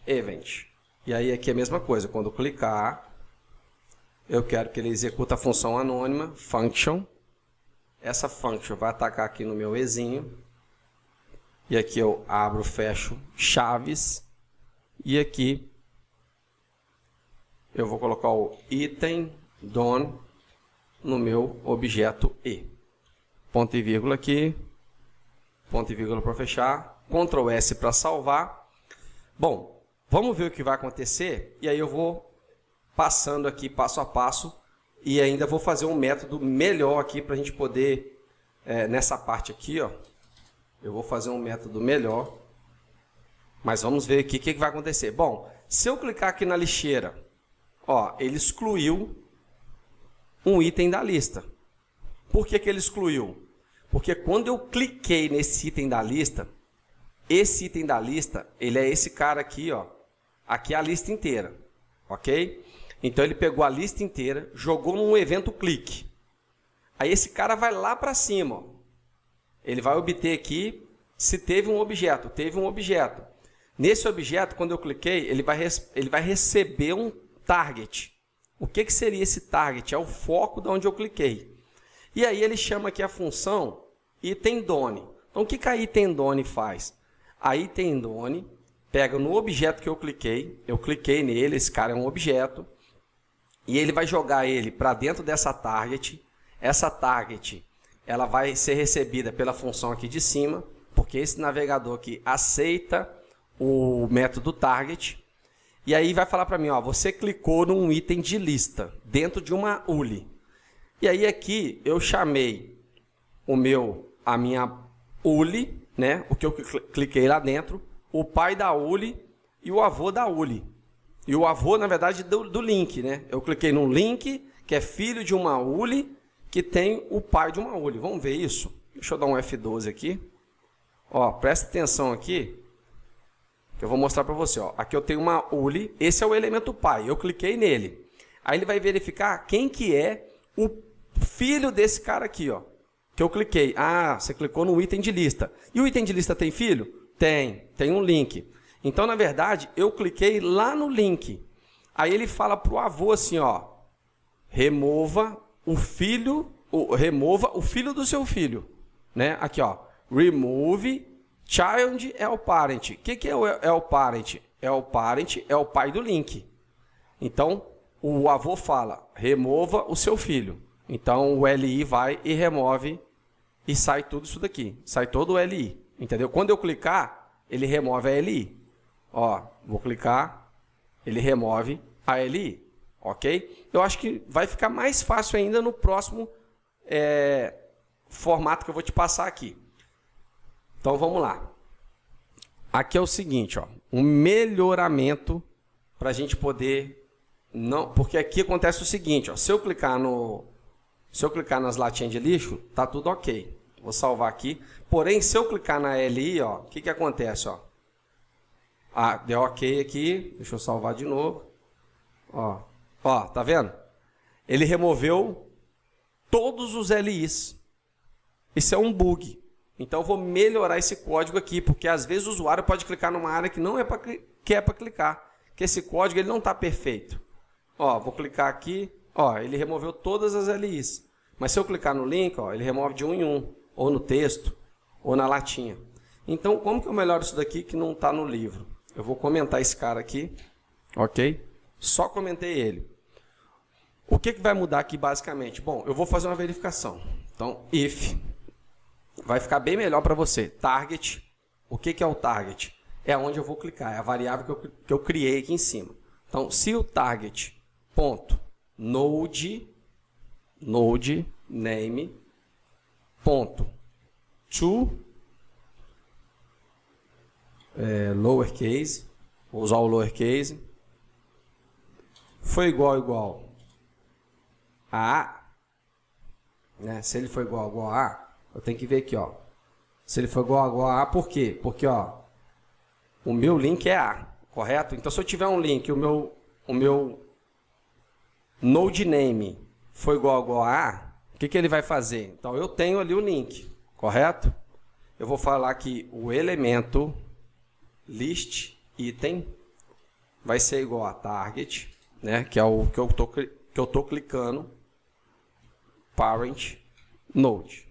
event. E aí aqui é a mesma coisa, quando eu clicar, eu quero que ele execute a função anônima, function. Essa function vai atacar aqui no meu ezinho. E aqui eu abro, fecho chaves. E aqui eu vou colocar o item done no meu objeto E. Ponto e vírgula aqui. Ponto e vírgula para fechar. Ctrl S para salvar. Bom, vamos ver o que vai acontecer. E aí eu vou passando aqui passo a passo. E ainda vou fazer um método melhor aqui para a gente poder, nessa parte aqui, ó. Eu vou fazer um método melhor. Mas vamos ver aqui o que vai acontecer. Bom, se eu clicar aqui na lixeira, ó, ele excluiu um item da lista. Por que ele excluiu? Porque quando eu cliquei nesse item da lista, esse item da lista, ele é esse cara aqui, ó. Aqui é a lista inteira, ok? Então ele pegou a lista inteira, jogou num evento clique. Aí esse cara vai lá para cima, ó. Ele vai obter aqui se teve um objeto. Teve um objeto. Nesse objeto, quando eu cliquei, ele vai receber um target. O que seria esse target? É o foco de onde eu cliquei. E aí ele chama aqui a função itendone. Então, o que a itendone faz? A itendone pega no objeto que eu cliquei nele, esse cara é um objeto, e ele vai jogar ele para dentro dessa target. Essa target ela vai ser recebida pela função aqui de cima, porque esse navegador aqui aceita o método target. E aí vai falar para mim, ó, você clicou num item de lista dentro de uma ULI. E aí aqui eu chamei a minha ULI, né, o que eu cliquei lá dentro, o pai da ULI e o avô da ULI. E o avô, na verdade, do link, né? Eu cliquei num link que é filho de uma ULI que tem o pai de uma ULI. Vamos ver isso? Deixa eu dar um F12 aqui. Ó, presta atenção aqui, que eu vou mostrar para você. Ó. Aqui eu tenho uma ULI, esse é o elemento pai, eu cliquei nele. Aí ele vai verificar quem que é o filho desse cara aqui, ó, que eu cliquei. Ah, você clicou no item de lista. E o item de lista tem filho? Tem um link. Então, na verdade, eu cliquei lá no link. Aí ele fala para o avô assim, ó, remova o filho do seu filho. Né? Aqui, ó, remove child é o parent. O que é o parent? É o parent, é o pai do link. Então, o avô fala, remova o seu filho. Então, o LI vai e remove e sai tudo isso daqui. Sai todo o LI. Entendeu? Quando eu clicar, ele remove a LI. Ó, vou clicar, ele remove a LI. Ok? Eu acho que vai ficar mais fácil ainda no próximo formato que eu vou te passar aqui. Então, vamos lá. Aqui é o seguinte, ó, um melhoramento para a gente poder... não, porque aqui acontece o seguinte, ó, se eu clicar nas latinhas de lixo, tá tudo ok. Vou salvar aqui. Porém, se eu clicar na LI, ó, o que acontece? Ó? Ah, deu ok aqui. Deixa eu salvar de novo. Ó, tá vendo? Ele removeu todos os LIs. Isso é um bug. Então, eu vou melhorar esse código aqui, porque às vezes o usuário pode clicar numa área que não é para clicar. Que esse código ele não está perfeito. Ó, vou clicar aqui. Ó, ele removeu todas as LIs. Mas se eu clicar no link, ó, ele remove de um em um. Ou no texto, ou na latinha. Então, como que eu melhoro isso daqui que não está no livro? Eu vou comentar esse cara aqui, ok? Só comentei ele. O que vai mudar aqui basicamente? Bom, eu vou fazer uma verificação. Então, if, vai ficar bem melhor para você. Target, o que é o target? É onde eu vou clicar, é a variável que eu criei aqui em cima. Então, se o target, ponto, node name, ponto, to, lowercase, vou usar o lowercase, foi igual a, né? Se ele for igual a, eu tenho que ver aqui, ó. Se ele for igual a, por quê? Porque, ó, o meu link é A, correto? Então, se eu tiver um link, o meu node name foi igual a A, o que ele vai fazer? Então, eu tenho ali o link, correto? Eu vou falar que o elemento list item vai ser igual a target, né? Que é o que eu tô clicando, parent node,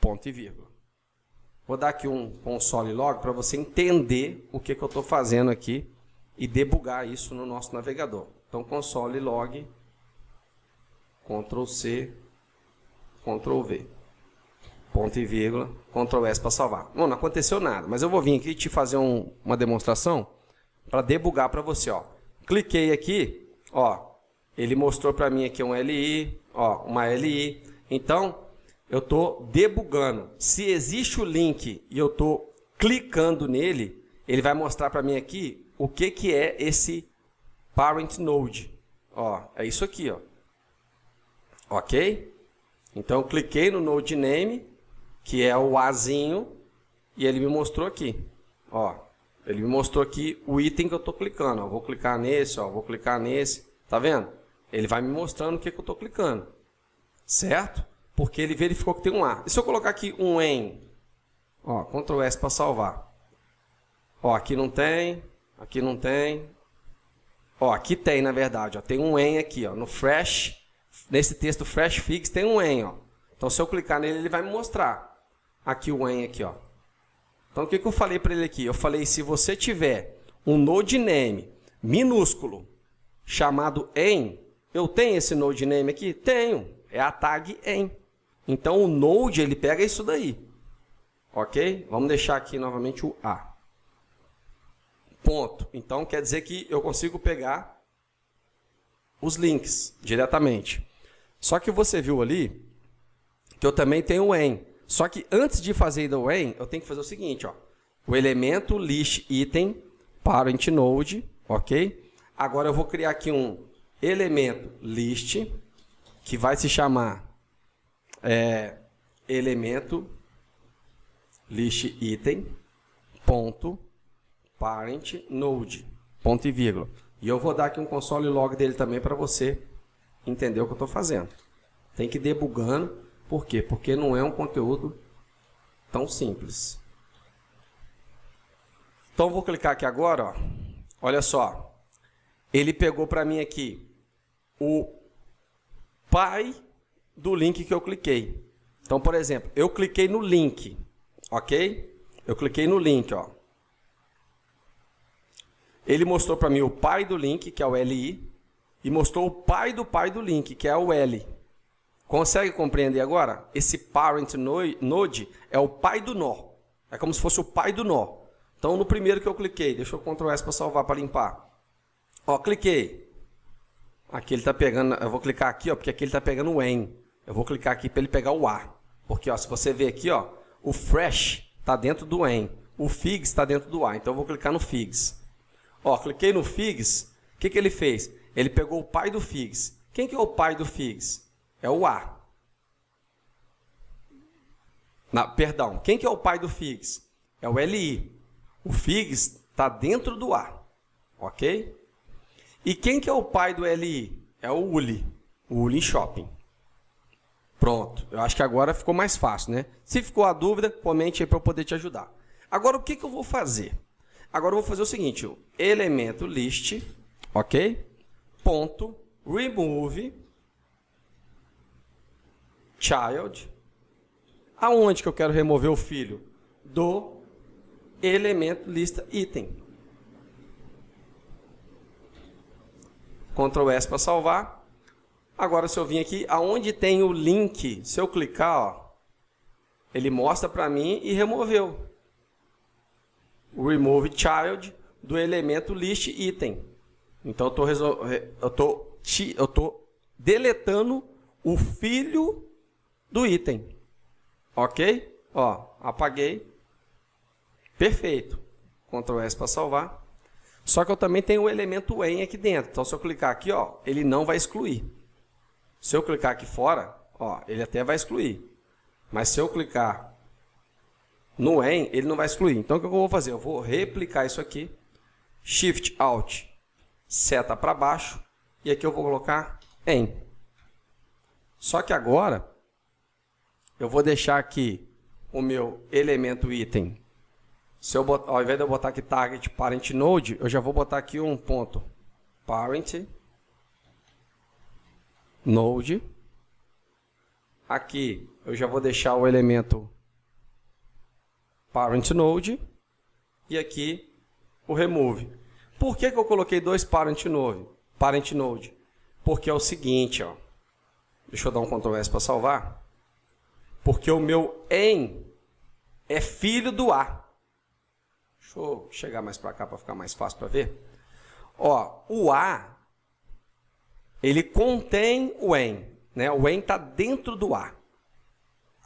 ponto e vírgula. Vou dar aqui um console log para você entender o que eu estou fazendo aqui e debugar isso no nosso navegador. Então, console log, Ctrl C, Ctrl V, ponto e vírgula, Ctrl S para salvar. Não aconteceu nada, mas eu vou vir aqui te fazer uma demonstração para debugar para você. Ó. Cliquei aqui, ó, ele mostrou para mim aqui um LI, ó, uma LI. Então, eu estou debugando. Se existe o link e eu estou clicando nele, ele vai mostrar para mim aqui o que é esse parent node. Ó, é isso aqui, ó. Ok? Então, eu cliquei no node name, que é o Azinho, e ele me mostrou aqui. Ó, ele me mostrou aqui o item que eu estou clicando. Ó. Vou clicar nesse, ó, vou clicar nesse. Tá vendo? Ele vai me mostrando o que eu estou clicando. Certo? Porque ele verificou que tem um A. E se eu colocar aqui um em? Ó, Ctrl S para salvar. Ó, aqui não tem, aqui não tem. Ó, aqui tem, na verdade. Ó, tem um em aqui, ó, no fresh. Nesse texto fresh fix tem um em, ó. Então, se eu clicar nele, ele vai me mostrar aqui o en aqui, ó. Então, o que eu falei para ele aqui? Eu falei, se você tiver um node name minúsculo chamado en, eu tenho esse node name aqui? Tenho. É a tag en. Então, o node, ele pega isso daí. Ok? Vamos deixar aqui novamente o A. Ponto. Então, quer dizer que eu consigo pegar os links diretamente. Só que você viu ali que eu também tenho o en. Só que antes de fazer o en, eu tenho que fazer o seguinte, ó. O elemento list item parent node, ok? Agora eu vou criar aqui um elemento list que vai se chamar elemento list item ponto parent node ponto e vírgula. E eu vou dar aqui um console log dele também para você entender o que eu estou fazendo. Tem que ir debugando. Por quê? Porque não é um conteúdo tão simples. Então, eu vou clicar aqui agora, ó. Olha só. Ele pegou para mim aqui o pai do link que eu cliquei. Então, por exemplo, eu cliquei no link, ok? Eu cliquei no link, ó. Ele mostrou para mim o pai do link, que é o LI, e mostrou o pai do link, que é o L. Consegue compreender agora? Esse parent node é o pai do nó. É como se fosse o pai do nó. Então, no primeiro que eu cliquei, deixa eu Ctrl S para salvar, para limpar. Ó, cliquei. Aqui ele está pegando, eu vou clicar aqui, ó, porque aqui ele está pegando o en. Eu vou clicar aqui para ele pegar o A. Porque, ó, se você ver aqui, ó, o fresh está dentro do en. O figs está dentro do A. Então, eu vou clicar no figs. Ó, cliquei no figs. O que ele fez? Ele pegou o pai do figs. Quem que é o pai do figs? É o A. Perdão, quem que é o pai do figs? É o LI. O figs está dentro do A. Ok? E quem que é o pai do LI? É o ULI. O ULI Shopping. Pronto. Eu acho que agora ficou mais fácil, né? Se ficou a dúvida, comente aí para eu poder te ajudar. Agora, o que eu vou fazer? Agora, eu vou fazer o seguinte. O elemento list, ok? Ponto, remove child. Aonde que eu quero remover o filho? Do elemento lista item. Ctrl S para salvar. Agora, se eu vim aqui, aonde tem o link, se eu clicar, ó, ele mostra para mim e removeu. O remove child do elemento list item. Então, eu estou deletando o filho do item. Ok? Ó, apaguei. Perfeito. Ctrl S para salvar. Só que eu também tenho o elemento en aqui dentro. Então, se eu clicar aqui, ó, ele não vai excluir. Se eu clicar aqui fora, ó, ele até vai excluir. Mas se eu clicar no en, ele não vai excluir. Então, o que eu vou fazer? Eu vou replicar isso aqui. Shift, Alt, seta para baixo. E aqui eu vou colocar en. Só que agora, eu vou deixar aqui o meu elemento item. Se eu botar, ao invés de eu botar aqui target parent node, eu já vou botar aqui um ponto parent node. Aqui eu já vou deixar o elemento parent node e aqui o remove. Por que eu coloquei dois parent node? Porque é o seguinte, ó. Deixa eu dar um Ctrl S para salvar. Porque o meu en é filho do A. Deixa eu chegar mais para cá para ficar mais fácil para ver. Ó, o A, ele contém o en, né? O en está dentro do A.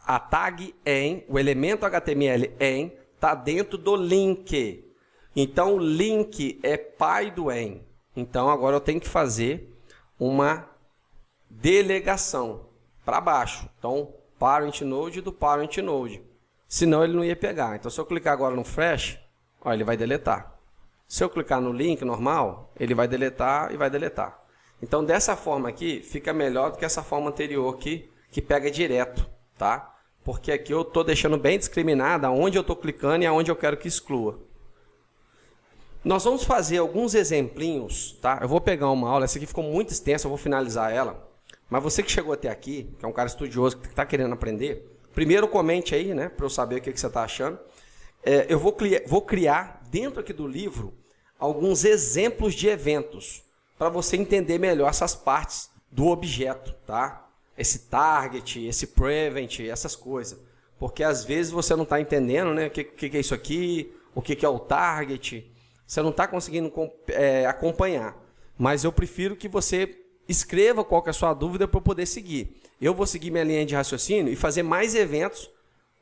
A tag en, o elemento HTML en, está dentro do link. Então, o link é pai do en. Então, agora eu tenho que fazer uma delegação para baixo. Então, parent node do parent node. Senão, ele não ia pegar. Então, se eu clicar agora no fresh, ó, ele vai deletar. Se eu clicar no link normal, ele vai deletar e vai deletar. Então, dessa forma aqui, fica melhor do que essa forma anterior aqui, que pega direto, tá? Porque aqui eu estou deixando bem discriminado aonde eu estou clicando e aonde eu quero que exclua. Nós vamos fazer alguns exemplinhos, tá? Eu vou pegar uma aula, essa aqui ficou muito extensa, eu vou finalizar ela. Mas você que chegou até aqui, que é um cara estudioso, que está querendo aprender, primeiro comente aí, né, para eu saber o que você está achando. Eu vou criar, dentro aqui do livro, alguns exemplos de eventos, para você entender melhor essas partes do objeto, tá? Esse target, esse prevent, essas coisas. Porque às vezes você não está entendendo, né, o que é isso aqui, o que é o target, você não está conseguindo acompanhar. Mas eu prefiro que você escreva qual que é a sua dúvida para eu poder seguir. Eu vou seguir minha linha de raciocínio e fazer mais eventos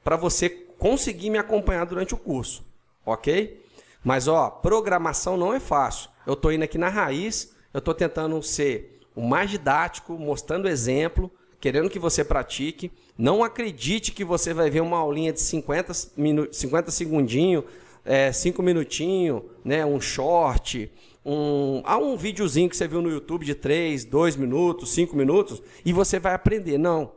para você conseguir me acompanhar durante o curso, ok? Mas, programação não é fácil. Eu estou indo aqui na raiz, eu estou tentando ser o mais didático, mostrando exemplo, querendo que você pratique. Não acredite que você vai ver uma aulinha de 50 segundinhos, 5 minutinhos, né, um short, um videozinho que você viu no YouTube de 3, 2 minutos, 5 minutos, e você vai aprender. Não,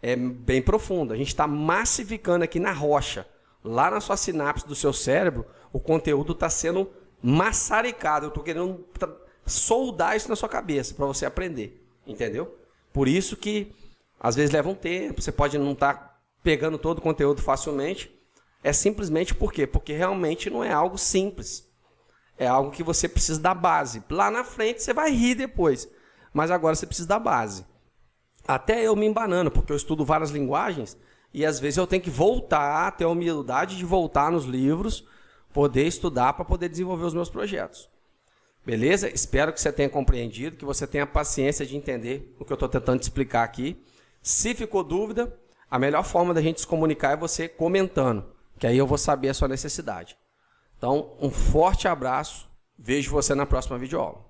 é bem profundo. A gente está massificando aqui na rocha. Lá na sua sinapse do seu cérebro, o conteúdo está sendo maçaricado. Eu estou querendo soldar isso na sua cabeça para você aprender. Entendeu? Por isso que às vezes leva um tempo, você pode não estar pegando todo o conteúdo facilmente. É simplesmente por quê? Porque realmente não é algo simples. É algo que você precisa da base. Lá na frente você vai rir depois. Mas agora você precisa da base. Até eu me embanando, porque eu estudo várias linguagens e às vezes eu tenho que voltar, ter a humildade de voltar nos livros, poder estudar para poder desenvolver os meus projetos. Beleza? Espero que você tenha compreendido, que você tenha paciência de entender o que eu estou tentando te explicar aqui. Se ficou dúvida, a melhor forma da gente se comunicar é você comentando, que aí eu vou saber a sua necessidade. Então, um forte abraço, vejo você na próxima videoaula.